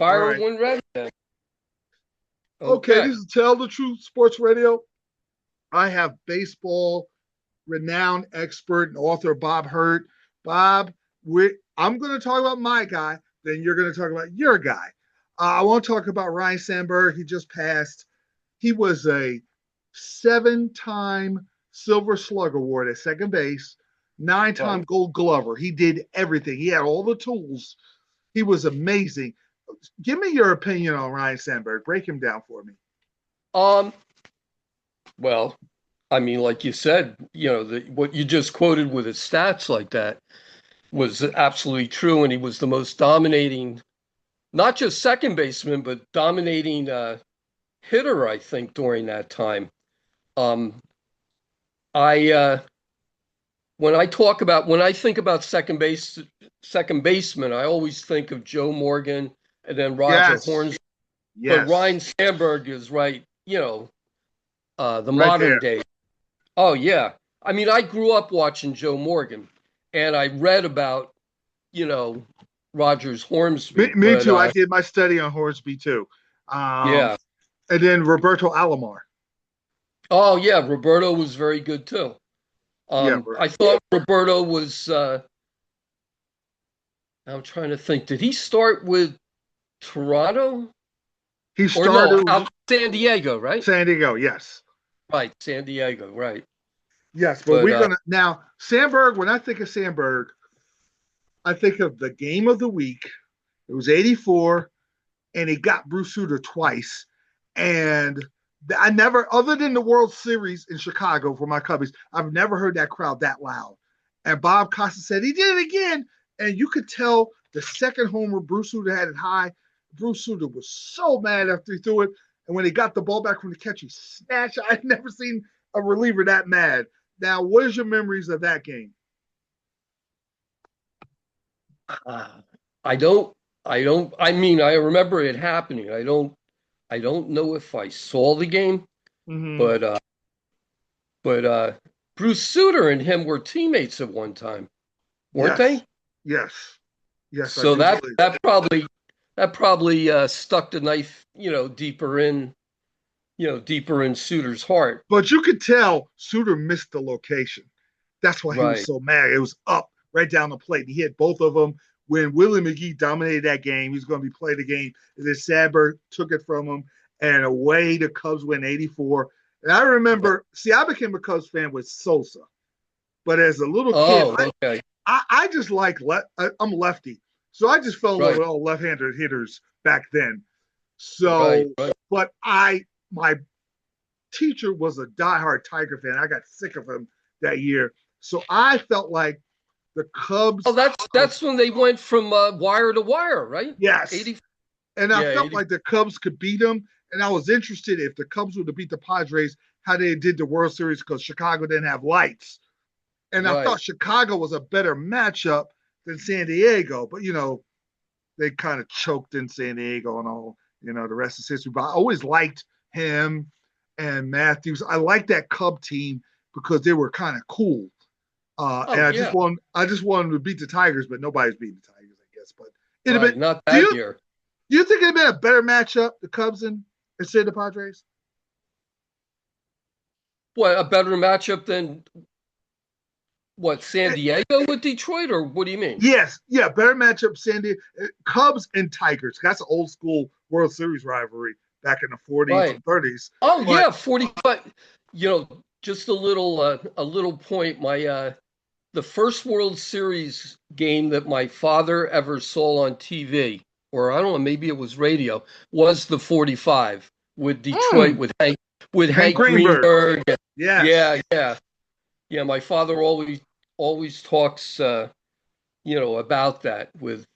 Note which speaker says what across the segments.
Speaker 1: All
Speaker 2: Fire
Speaker 1: right.
Speaker 2: when ready then.
Speaker 1: Okay,
Speaker 2: Okay.
Speaker 1: this is Tell the Truth Sports Radio. I have baseball renowned expert and author Bob Hurt. Bob, I'm going to talk about my guy, then you're going to talk about your guy. I want to talk about Ryan Sandberg. He just passed. He was a 7-time Silver Slug Award at second base, 9-time
Speaker 2: Right.
Speaker 1: Gold Glover. He did everything. He had all the tools. He was amazing. Give me your opinion on Ryan Sandberg. Break him down for me.
Speaker 2: Um, well, I mean, like you said, what you just quoted with his stats like that was absolutely true, and he was the most dominating, not just second baseman, but dominating hitter, I think, during that time. Um, I when I think about second baseman, I always think of Joe Morgan and then Roger
Speaker 1: Yes.
Speaker 2: Horns. But
Speaker 1: Yes.
Speaker 2: Ryan Sandberg is right, the
Speaker 1: Right
Speaker 2: modern
Speaker 1: there.
Speaker 2: day. Oh yeah. I mean, I grew up watching Joe Morgan and I read about, you know, Rogers
Speaker 1: Me,
Speaker 2: Hornsby,
Speaker 1: me
Speaker 2: but
Speaker 1: too. I did my study on Hornsby too. Um,
Speaker 2: yeah.
Speaker 1: and then Roberto Alomar.
Speaker 2: Oh yeah, Roberto was very good too.
Speaker 1: Yeah.
Speaker 2: I thought Roberto was I'm trying to think. Did he start with Toronto?
Speaker 1: He
Speaker 2: Or no,
Speaker 1: started
Speaker 2: out San Diego, right?
Speaker 1: San Diego. Yes.
Speaker 2: Right, San Diego, right.
Speaker 1: Yes. But
Speaker 2: But
Speaker 1: we're going to now, Sandberg, when I think of Sandberg, I think of the game of the week. It was 84, and he got Bruce Sutter twice. And I never, other than the World Series in Chicago for my Cubbies, I've never heard that crowd that loud. And Bob Costa said he did it again. And you could tell the second homer, Bruce Sutter had it high. Bruce Sutter was so mad after he threw it. And when he got the ball back from the catch, he snatched. I'd never seen a reliever that mad. Now, what is your memories of that game?
Speaker 2: uh, I don't I mean I remember it happening. I don't know if I saw the game,
Speaker 1: Mm-hmm.
Speaker 2: but but Bruce Sutter and him were teammates at one time, weren't
Speaker 1: Yes,
Speaker 2: they?
Speaker 1: yes, yes, I
Speaker 2: So
Speaker 1: do believe.
Speaker 2: that probably stuck the knife, deeper in Sutter's heart.
Speaker 1: But you could tell Suter missed the location. That's why he was
Speaker 2: Right.
Speaker 1: so mad. It was up right down the plate. He hit both of them. When Willie McGee dominated that game, he's going to be playing the game. And then Sandberg took it from him, and away the Cubs win 84. And I
Speaker 2: Right.
Speaker 1: remember, see, I became a Cubs fan with Sosa. But as a little kid,
Speaker 2: Oh, okay.
Speaker 1: I just like, I'm lefty. So I just fell in love
Speaker 2: Right.
Speaker 1: with all left-handed hitters back then.
Speaker 2: Right.
Speaker 1: So,
Speaker 2: Right.
Speaker 1: but my teacher was a diehard Tiger fan. I got sick of him that year. So I felt like the
Speaker 2: Oh,
Speaker 1: Cubs,
Speaker 2: that's when they went from wire to wire, right?
Speaker 1: yes.
Speaker 2: 80.
Speaker 1: And I
Speaker 2: Yeah,
Speaker 1: felt
Speaker 2: 80.
Speaker 1: like the Cubs could beat them. And I was interested if the Cubs would have beat the Padres, how they did the World Series because Chicago didn't have lights. And I thought
Speaker 2: Right.
Speaker 1: Chicago was a better matchup than San Diego. But, they kind of choked in San Diego and all, the rest is history. But I always liked him and Matthews. I liked that Cub team because they were kind of cool. And
Speaker 2: Oh, yeah.
Speaker 1: I just wanted to beat the Tigers, but nobody's beating the Tigers, I guess. But it'd have
Speaker 2: Right.
Speaker 1: been.
Speaker 2: Not
Speaker 1: Do
Speaker 2: that
Speaker 1: you
Speaker 2: year.
Speaker 1: do you think it'd have been a better matchup, the Cubs and instead of the Padres?
Speaker 2: What, a better matchup than what, San
Speaker 1: Eh,
Speaker 2: Diego with Detroit, or what do you mean?
Speaker 1: yes, yeah, better matchup, Sandy. Cubs and Tigers. That's an old school World Series rivalry back in the 40s
Speaker 2: Right.
Speaker 1: and 30s.
Speaker 2: Oh
Speaker 1: But
Speaker 2: yeah, 45. Just a little point. My the first World Series game that my father ever saw on TV, or I don't know, maybe it was radio, was the 45 with Detroit
Speaker 1: mm,
Speaker 2: with
Speaker 1: Hank
Speaker 2: Hank
Speaker 1: Greenberg,
Speaker 2: Greenberg.
Speaker 1: yes,
Speaker 2: Yeah, yeah. Yeah, my father always talks about that with,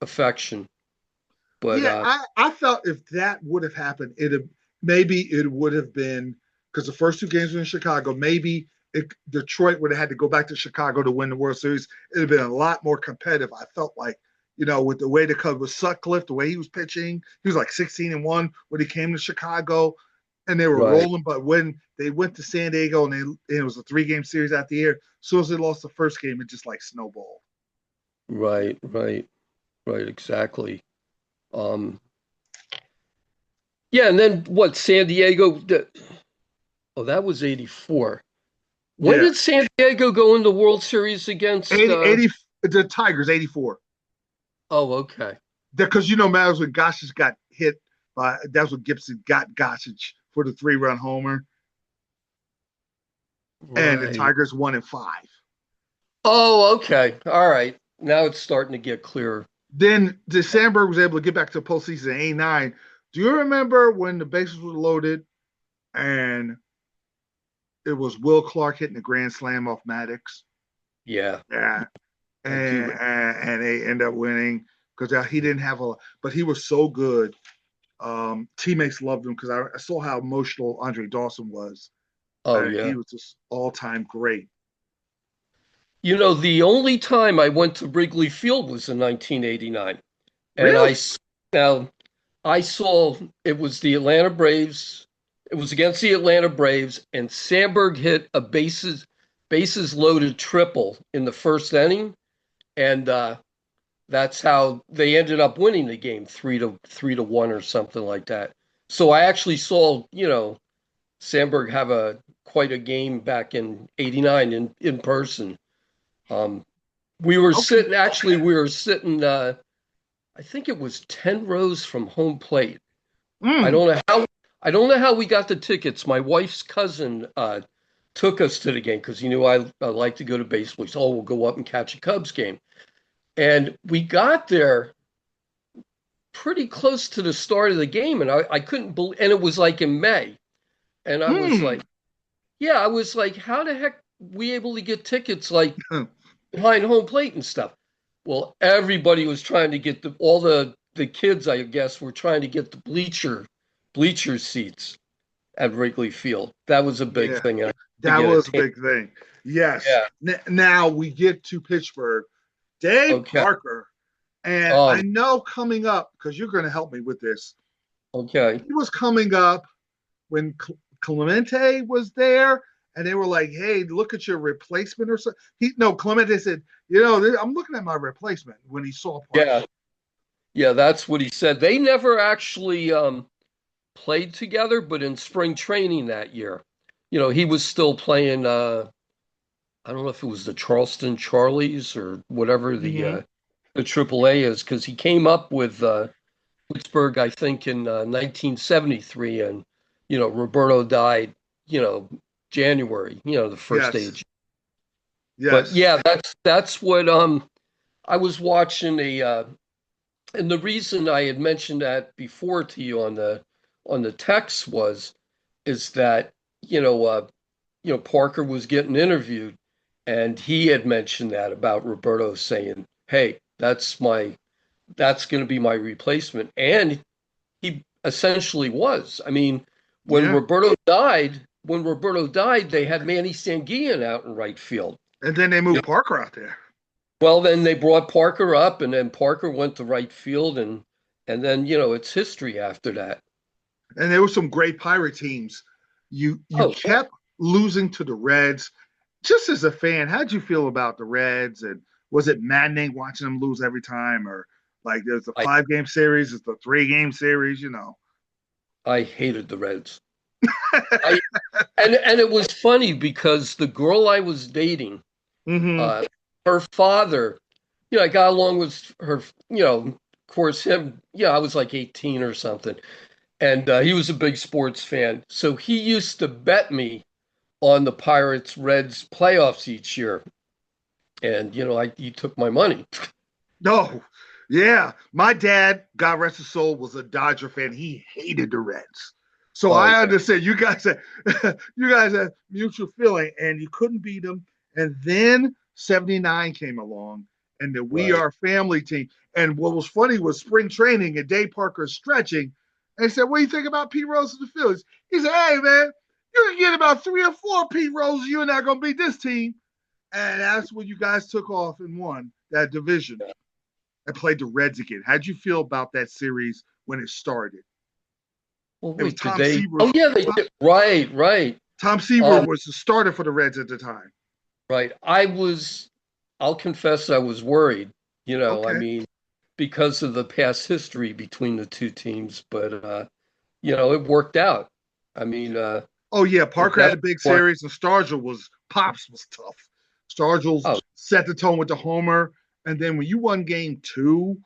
Speaker 2: affection. But
Speaker 1: yeah. I felt if that would have happened, maybe it would have been because the first two games were in Chicago. Maybe Detroit would have had to go back to Chicago to win the World Series. It'd have been a lot more competitive. I felt like, with the way the Cubs was Sutcliffe, the way he was pitching, he was like 16-1 when he came to Chicago, and they were
Speaker 2: right,
Speaker 1: rolling. But when they went to San Diego and it was a 3-game series out the year, as soon as they lost the first game, it just like snowballed.
Speaker 2: right, right, right, exactly. Um, yeah, and then what? San Diego. Oh, that was 84. When
Speaker 1: Yeah,
Speaker 2: did San Diego go in the World Series against?
Speaker 1: 80, the Tigers 84.
Speaker 2: Oh, okay.
Speaker 1: Because that was when Gossage got hit by. That's when Gibson got Gossage for the 3-run homer, and the
Speaker 2: Right.
Speaker 1: Tigers won in 5.
Speaker 2: Oh, okay. All right. Now it's starting to get clearer.
Speaker 1: Then the Sandberg was able to get back to the postseason in '89. Do you remember when the bases were loaded and it was Will Clark hitting the grand slam off Maddox?
Speaker 2: Yeah,
Speaker 1: Yeah,
Speaker 2: I do.
Speaker 1: and they end up winning because he didn't have but he was so good. Teammates loved him because I saw how emotional Andre Dawson was.
Speaker 2: Oh,
Speaker 1: He
Speaker 2: yeah.
Speaker 1: was just all time great.
Speaker 2: The only time I went to Wrigley Field was in 1989. And
Speaker 1: Really?
Speaker 2: now I saw it was the Atlanta Braves. It was against the Atlanta Braves, and Sandberg hit a bases loaded triple in the first inning, and that's how they ended up winning the game 3-1 or something like that. So I actually saw Sandberg have a quite a game back in '89 in person. Um,
Speaker 1: Okay.
Speaker 2: we were sitting. I think it was 10 rows from home plate. I
Speaker 1: Mm,
Speaker 2: don't know how I don't know how we got the tickets. My wife's cousin took us to the game because he knew I like to go to baseball. He said, "Oh, we'll go up and catch a Cubs game." And we got there pretty close to the start of the game, and I couldn't believe, and it was like in May, and I was
Speaker 1: mm.
Speaker 2: like, yeah, I was like, how the heck we able to get tickets like behind home plate and stuff? Well, everybody was trying to get all the kids, I guess, were trying to get the bleacher seats at Wrigley Field. That was a big
Speaker 1: Yeah,
Speaker 2: thing to
Speaker 1: that
Speaker 2: get a
Speaker 1: was a
Speaker 2: team.
Speaker 1: big thing. Yes.
Speaker 2: Yeah.
Speaker 1: Now we get to Pittsburgh. Dave
Speaker 2: Okay.
Speaker 1: Parker, and I
Speaker 2: Um.
Speaker 1: know coming up because you're going to help me with this.
Speaker 2: Okay.
Speaker 1: He was coming up when Clemente was there, and they were like, "Hey, look at your replacement," or something. Clemente said, "I'm looking at my replacement." When he saw Parker,
Speaker 2: Yeah. Yeah. That's what he said. They never actually played together, but in spring training that year, he was still playing. I don't know if it was the Charleston Charlies or whatever
Speaker 1: mm-hmm.
Speaker 2: the AAA is, because he came up with Pittsburgh, I think, in 1973, and Roberto died, you know, January, the first
Speaker 1: Yes,
Speaker 2: age. But
Speaker 1: yes,
Speaker 2: yeah, that's what I was watching and the reason I had mentioned that before to you on the text is that you know uh, Parker was getting interviewed, and he had mentioned that about Roberto saying, "Hey, that's going to be my replacement," and he essentially was. I mean,
Speaker 1: yeah.
Speaker 2: when Roberto died, they had Manny Sanguillen out in right field.
Speaker 1: And then they
Speaker 2: Yeah.
Speaker 1: moved Parker out there.
Speaker 2: Well, then they brought Parker up, and then Parker went to right field, and then it's history after that.
Speaker 1: And there were some great Pirate teams. You
Speaker 2: Oh, yeah.
Speaker 1: kept losing to the Reds. Just as a fan, how'd you feel about the Reds? And was it maddening watching them lose every time, or like there's a
Speaker 2: I
Speaker 1: 5-game series, it's the 3-game series?
Speaker 2: I hated the Reds. I and it was funny because the girl I was dating,
Speaker 1: Mm-hmm.
Speaker 2: uh, her father, I got along with her, of course him, I was like 18 or something, and he was a big sports fan, so he used to bet me on the Pirates Reds playoffs each year, and he took my money.
Speaker 1: No, yeah. My dad, God rest his soul, was a Dodger fan. He hated the Reds. So
Speaker 2: Oh,
Speaker 1: I
Speaker 2: yeah,
Speaker 1: understand you guys had mutual feeling and you couldn't beat them. And then 79 came along and the We
Speaker 2: right.
Speaker 1: Are Family team. And what was funny was spring training and Dave Parker stretching. And he said, "What do you think about Pete Rose and the Phillies?" He said, "Hey man, you can get about 3 or 4 Pete Roses, you're not gonna beat this team." And that's when you guys took off and won that division and played the Reds again. How'd you feel about that series when it started?
Speaker 2: Well,
Speaker 1: It was
Speaker 2: wait, did
Speaker 1: Tom
Speaker 2: they?
Speaker 1: Seaver.
Speaker 2: Oh, yeah, they did. Right, right.
Speaker 1: Tom Seaver
Speaker 2: Um,
Speaker 1: was the starter for the Reds at the time.
Speaker 2: right. I'll confess I was worried. I
Speaker 1: Okay.
Speaker 2: mean, because of the past history between the two teams, but it worked out. I mean,
Speaker 1: Oh yeah,
Speaker 2: it
Speaker 1: Parker had a
Speaker 2: definitely
Speaker 1: big
Speaker 2: worked.
Speaker 1: series, and Stargell was Pops was tough. Stargell
Speaker 2: Oh,
Speaker 1: set the tone with the homer, and then when you won game two,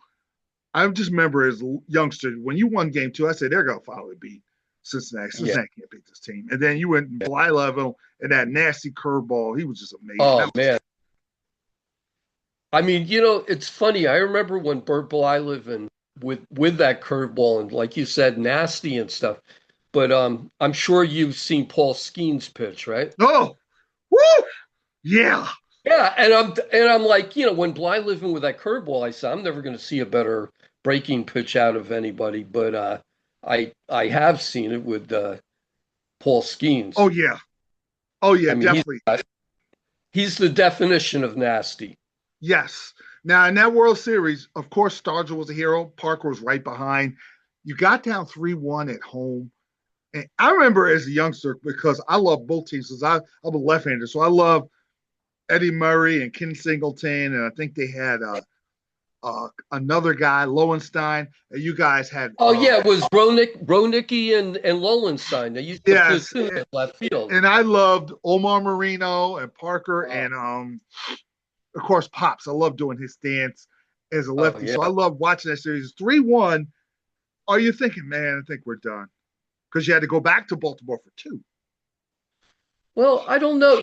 Speaker 1: I just remember as a youngster when you won game two, I said they're gonna finally beat Cincinnati.
Speaker 2: yeah.
Speaker 1: Cincinnati can't beat this team. And then you went Bly level and that nasty curveball. He was just amazing.
Speaker 2: Oh
Speaker 1: That was
Speaker 2: man. I mean, it's funny. I remember when Bert Blyleven with that curveball and like you said, nasty and stuff. But I'm sure you've seen Paul Skeens pitch, right?
Speaker 1: oh woo yeah
Speaker 2: Yeah, and I'm like, when Blyleven with that curveball, I said I'm never going to see a better breaking pitch out of anybody. But I have seen it with Paul Skeens.
Speaker 1: oh yeah oh yeah
Speaker 2: I mean,
Speaker 1: definitely
Speaker 2: he's the definition of nasty.
Speaker 1: yes. Now in that World Series, of course, Stargell was a hero. Parker was right behind. You got down 3-1 at home. And I remember as a youngster because I love both teams because I'm a left-hander, so I love Eddie Murray and Ken Singleton, and I think they had another guy, Lowenstein, and you guys had
Speaker 2: Oh yeah, it was Ronicki and Lowenstein. They used to
Speaker 1: yes,
Speaker 2: platoon at left field.
Speaker 1: and I loved Omar Marino and Parker
Speaker 2: Oh,
Speaker 1: and of course Pops. I love doing his stance as a
Speaker 2: oh
Speaker 1: lefty,
Speaker 2: yeah.
Speaker 1: so I love watching that series. 3-1. Are you thinking, man? I think we're done because you had to go back to Baltimore for two.
Speaker 2: Well, I don't know.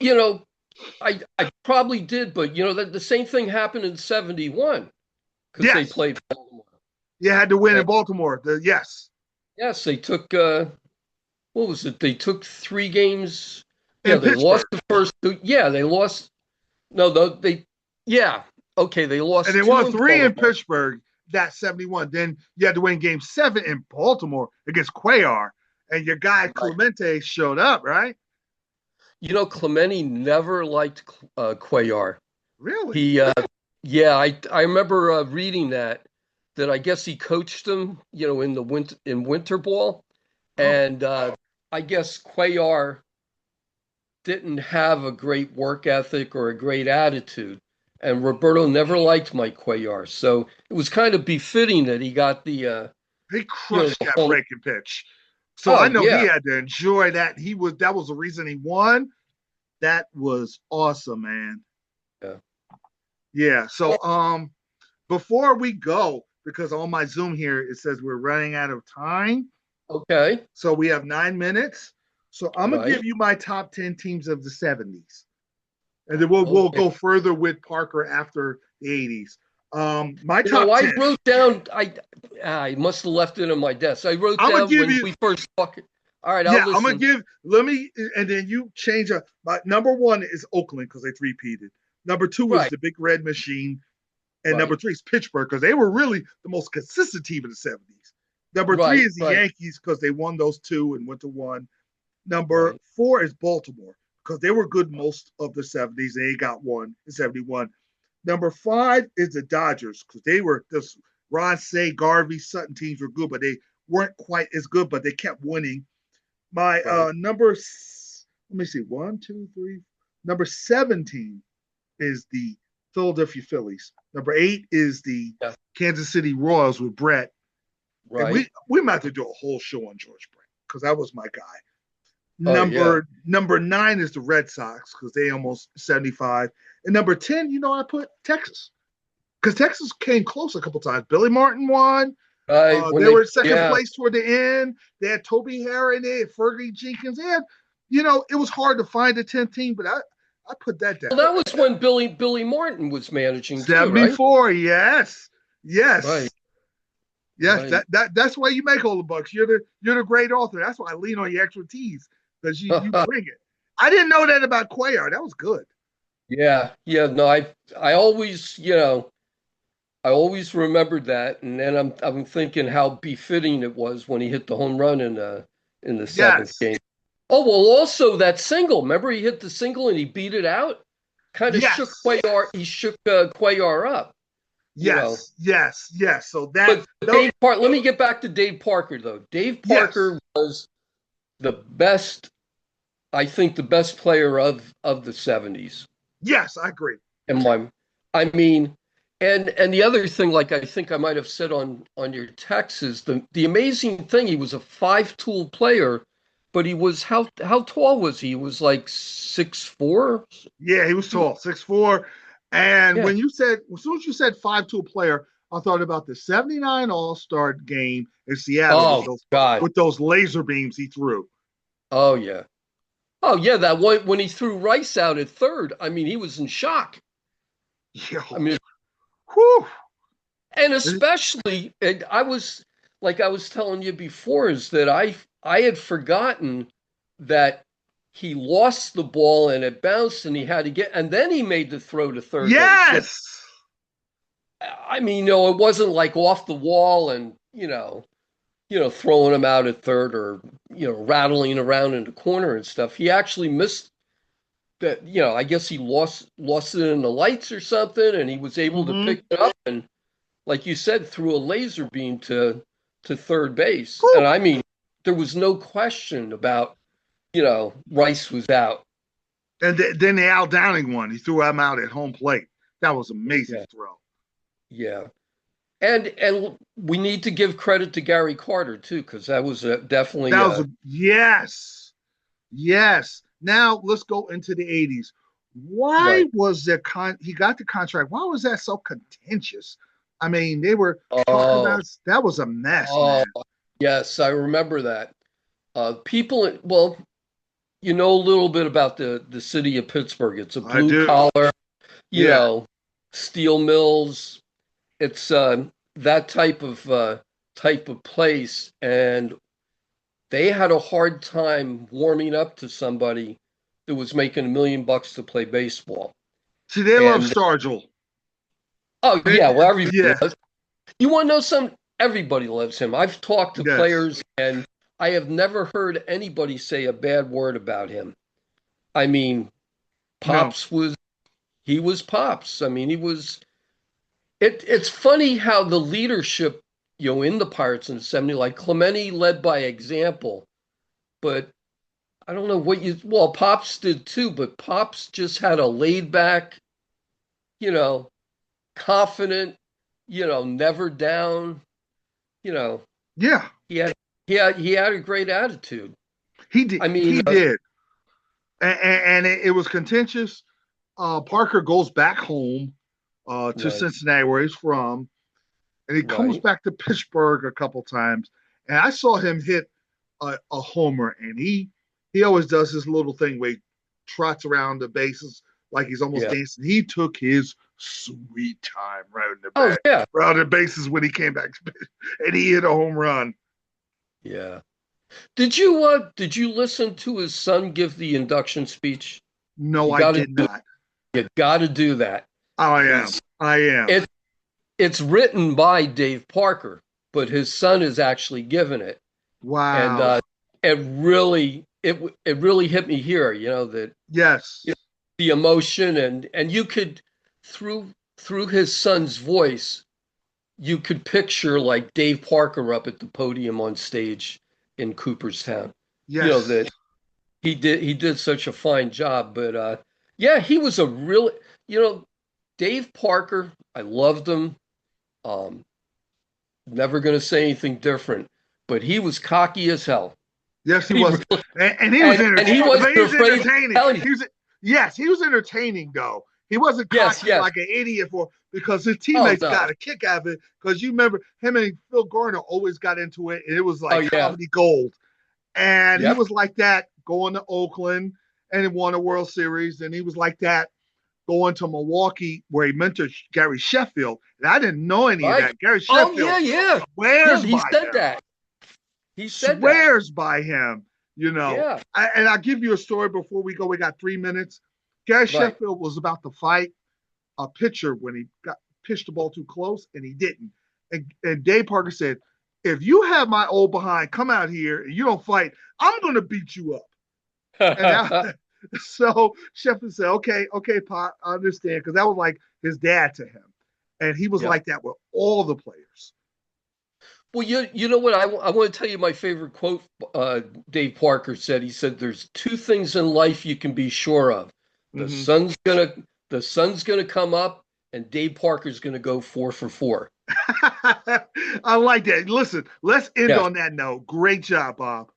Speaker 2: I probably did, but the same thing happened in '71 because they
Speaker 1: Yes,
Speaker 2: played Baltimore.
Speaker 1: you had to win in
Speaker 2: And
Speaker 1: Baltimore. Yes,
Speaker 2: yes, they took what was it? They took 3 games. Yeah,
Speaker 1: in
Speaker 2: they lost
Speaker 1: Pittsburgh.
Speaker 2: the first two. Yeah, they lost. No, yeah, okay, they
Speaker 1: And
Speaker 2: lost
Speaker 1: they
Speaker 2: two
Speaker 1: won
Speaker 2: in
Speaker 1: three in
Speaker 2: Baltimore.
Speaker 1: Pittsburgh that 71. Then you had to win game 7 in Baltimore against Cuellar. And your guy
Speaker 2: Right.
Speaker 1: Clemente showed up, right?
Speaker 2: Clemente never liked Cuellar.
Speaker 1: Really?
Speaker 2: He, yeah, I remember reading that I guess he coached him, in the winter ball,
Speaker 1: Oh,
Speaker 2: and I guess Cuellar didn't have a great work ethic or a great attitude, and Roberto never liked Mike Cuellar, so it was kind of befitting that he got
Speaker 1: he crushed
Speaker 2: the
Speaker 1: that
Speaker 2: whole.
Speaker 1: breaking pitch. So I
Speaker 2: Oh
Speaker 1: know he
Speaker 2: yeah,
Speaker 1: had to enjoy that. That was the reason he won. That was awesome, man.
Speaker 2: yeah.
Speaker 1: Yeah. So before we go, because on my Zoom here it says we're running out of time.
Speaker 2: Okay,
Speaker 1: So we have 9 minutes. So I'm gonna
Speaker 2: right,
Speaker 1: give you my top 10 teams of the 70s. And then we'll
Speaker 2: okay.
Speaker 1: go further with Parker after the 80s. My top
Speaker 2: I
Speaker 1: 10.
Speaker 2: wrote down. I must have left it on my desk. I wrote
Speaker 1: I'm gonna
Speaker 2: down
Speaker 1: give
Speaker 2: when
Speaker 1: you
Speaker 2: we first talked. All right, I'll
Speaker 1: yeah, I'm gonna
Speaker 2: listen.
Speaker 1: give let me and then you change up. My number one is Oakland because they three-peated. Number two is
Speaker 2: Right,
Speaker 1: the Big Red Machine, and number
Speaker 2: right,
Speaker 1: three is Pittsburgh because they were really the most consistent team in the 70s. Number three
Speaker 2: right,
Speaker 1: is the
Speaker 2: right,
Speaker 1: Yankees because they won those two and went to one. Number
Speaker 2: right,
Speaker 1: four is Baltimore because they were good most of the 70s. They got one in 71. Number five is the Dodgers because they were this Ron Say, Garvey, Sutton teams were good, but they weren't quite as good, but they kept winning. My
Speaker 2: right.
Speaker 1: let me see, one, two, three. Number 17 is the Philadelphia Phillies. Number 8 is the
Speaker 2: Yeah,
Speaker 1: Kansas City Royals with Brett. And we
Speaker 2: right.
Speaker 1: we might have to do a whole show on George Brett because that was my guy.
Speaker 2: Oh yeah.
Speaker 1: Number 9 is the Red Sox because they almost 75. And number 10, I put Texas because Texas came close a couple times. Billy Martin won.
Speaker 2: Right. When
Speaker 1: They
Speaker 2: they,
Speaker 1: were second
Speaker 2: yeah.
Speaker 1: place toward the end. They had Toby Harry, they had Fergie Jenkins. They had, it was hard to find a 10th team, but I put that
Speaker 2: Well,
Speaker 1: down.
Speaker 2: that was when Billy Martin was managing too, right?
Speaker 1: 74, yes.
Speaker 2: Right,
Speaker 1: Yes. Yes,
Speaker 2: right.
Speaker 1: that's why you make all the bucks. You're the great author. That's why I lean on your expertise because you bring it. I didn't know that about Cuellar. That was good.
Speaker 2: Yeah, yeah. No, I always, I always remembered that, and then I'm thinking how befitting it was when he hit the home run in the seventh
Speaker 1: Yes.
Speaker 2: game. Oh well, also that single. Remember he hit the single and he beat it out. Kind of shook
Speaker 1: Yes.
Speaker 2: Cuellar. He shook Cuellar up. You know.
Speaker 1: Yes. Yes. Yes. So that
Speaker 2: But
Speaker 1: no
Speaker 2: Dave Park. Let me get back to Dave Parker though. Dave
Speaker 1: yes.
Speaker 2: Parker was the best. I think the best player of the '70s.
Speaker 1: Yes, I agree.
Speaker 2: And I mean, And the other thing, like I think I might have said on your text, is the amazing thing. He was a five-tool player, but he was how tall was he? He was like 6'4".
Speaker 1: Yeah, he was tall, 6'4". And
Speaker 2: Yeah.
Speaker 1: when you said, as soon as you said 5'2" player, I thought about the 79 All-Star game in Seattle
Speaker 2: Oh God.
Speaker 1: with those laser beams he threw.
Speaker 2: Oh yeah. Oh yeah. That one when he threw Rice out at third. I mean, he was in shock.
Speaker 1: Yo,
Speaker 2: I mean,
Speaker 1: whew.
Speaker 2: and especially, and I was like I was telling you before, is that I had forgotten that he lost the ball and it bounced and he had to get, and then he made the throw to third base. So,
Speaker 1: Yes.
Speaker 2: I mean, it wasn't like off the wall and throwing him out at third or rattling around in the corner and stuff. He actually missed that. I guess he lost it in the lights or something, and he was able to
Speaker 1: Mm-hmm.
Speaker 2: pick it up and, like you said, threw a laser beam to third base. And
Speaker 1: Whew.
Speaker 2: I mean, there was no question about, Rice was out.
Speaker 1: And then the Al Downing one, he threw him out at home plate. That was an amazing
Speaker 2: Yeah.
Speaker 1: throw.
Speaker 2: Yeah. And we need to give credit to Gary Carter too, because that was definitely
Speaker 1: That was a yes. Yes. Now let's go into the 80s. Why
Speaker 2: right.
Speaker 1: was he got the contract? Why was that so contentious? I mean, they were talking
Speaker 2: Oh,
Speaker 1: about that was a mess,
Speaker 2: oh,
Speaker 1: man.
Speaker 2: yes, I remember that. People, well, you know a little bit about the city of Pittsburgh. It's a
Speaker 1: I
Speaker 2: blue
Speaker 1: do.
Speaker 2: collar, you
Speaker 1: Yeah.
Speaker 2: know, steel mills. It's that type of place, and they had a hard time warming up to somebody that was making $1 million to play baseball.
Speaker 1: See, they love
Speaker 2: And
Speaker 1: Stargell.
Speaker 2: oh
Speaker 1: They,
Speaker 2: yeah, well everybody
Speaker 1: yeah.
Speaker 2: does. You want to know something? Everybody loves him. I've talked to
Speaker 1: Yes.
Speaker 2: players, and I have never heard anybody say a bad word about him. I mean,
Speaker 1: No.
Speaker 2: Pops he was Pops. I mean, he was. It's funny how the leadership, in the Pirates in the '70s, like Clemente led by example, but I don't know well, Pops did too, but Pops just had a laid back, you know, confident, never down, you know,
Speaker 1: Yeah.
Speaker 2: he had he had a great attitude.
Speaker 1: He did.
Speaker 2: I mean,
Speaker 1: He did. And it was contentious. Parker goes back home to
Speaker 2: right,
Speaker 1: Cincinnati, where he's from, and he comes
Speaker 2: right,
Speaker 1: back to Pittsburgh a couple times. And I saw him hit a homer, and he always does this little thing where he trots around the bases like he's almost
Speaker 2: yeah.
Speaker 1: dancing. He took his sweet time right in the
Speaker 2: Oh
Speaker 1: back,
Speaker 2: yeah,
Speaker 1: around the bases when he came back, and he hit a home run.
Speaker 2: yeah. Did you listen to his son give the induction speech?
Speaker 1: No,
Speaker 2: You
Speaker 1: I
Speaker 2: got to
Speaker 1: did
Speaker 2: do
Speaker 1: not.
Speaker 2: you got to do that.
Speaker 1: I am.
Speaker 2: It's
Speaker 1: I am.
Speaker 2: it it's written by Dave Parker, but his son is actually given it, and
Speaker 1: Wow.
Speaker 2: it really hit me here. That
Speaker 1: Yes.
Speaker 2: you know, the emotion and you could through his son's voice, you could picture like Dave Parker up at the podium on stage in Cooperstown.
Speaker 1: Yes.
Speaker 2: That he did such a fine job, but yeah, he was a really you know Dave Parker. I loved him. Um, Never going to say anything different, but he was cocky as hell.
Speaker 1: Yes, he
Speaker 2: He
Speaker 1: was,
Speaker 2: really,
Speaker 1: and he was
Speaker 2: and he wasn't
Speaker 1: he was
Speaker 2: afraid to
Speaker 1: entertaining.
Speaker 2: tell you.
Speaker 1: He was yes, he was entertaining though. He wasn't
Speaker 2: Yes,
Speaker 1: cocky
Speaker 2: yes.
Speaker 1: like an idiot because his
Speaker 2: Oh
Speaker 1: teammates
Speaker 2: no.
Speaker 1: got a kick out of it. Because you remember him and Phil Garner always got into it, and it was
Speaker 2: Oh
Speaker 1: like
Speaker 2: yeah.
Speaker 1: comedy gold. And he
Speaker 2: Yep.
Speaker 1: was like that going to Oakland and he won a World Series, and he was like that going to Milwaukee where he mentored Gary Sheffield. And I didn't know any of
Speaker 2: Right.
Speaker 1: that. Gary
Speaker 2: Oh
Speaker 1: Sheffield
Speaker 2: yeah, yeah. Yeah,
Speaker 1: swears
Speaker 2: he
Speaker 1: by
Speaker 2: said
Speaker 1: him,
Speaker 2: that. He said that.
Speaker 1: swears by him.
Speaker 2: Yeah.
Speaker 1: And I'll give you a story before we go. We got 3 minutes. Gary
Speaker 2: Right.
Speaker 1: Sheffield was about to fight a pitcher when he got pitched the ball too close, and he didn't. And Dave Parker said, "If you have my old behind come out here and you don't fight, I'm going to beat you up." And so Sheffield said, "Okay, okay, Pop, I understand," because that was like his dad to him, and he was
Speaker 2: Yep.
Speaker 1: like that with all the players.
Speaker 2: Well, you know what? I want to tell you my favorite quote. Dave Parker said. He said, "There's two things in life you can be sure of: the
Speaker 1: Mm-hmm.
Speaker 2: sun's gonna the sun's gonna come up, and Dave Parker's going to go 4 for 4.
Speaker 1: I like that. Listen, let's end
Speaker 2: Yeah.
Speaker 1: on that note. Great job, Bob.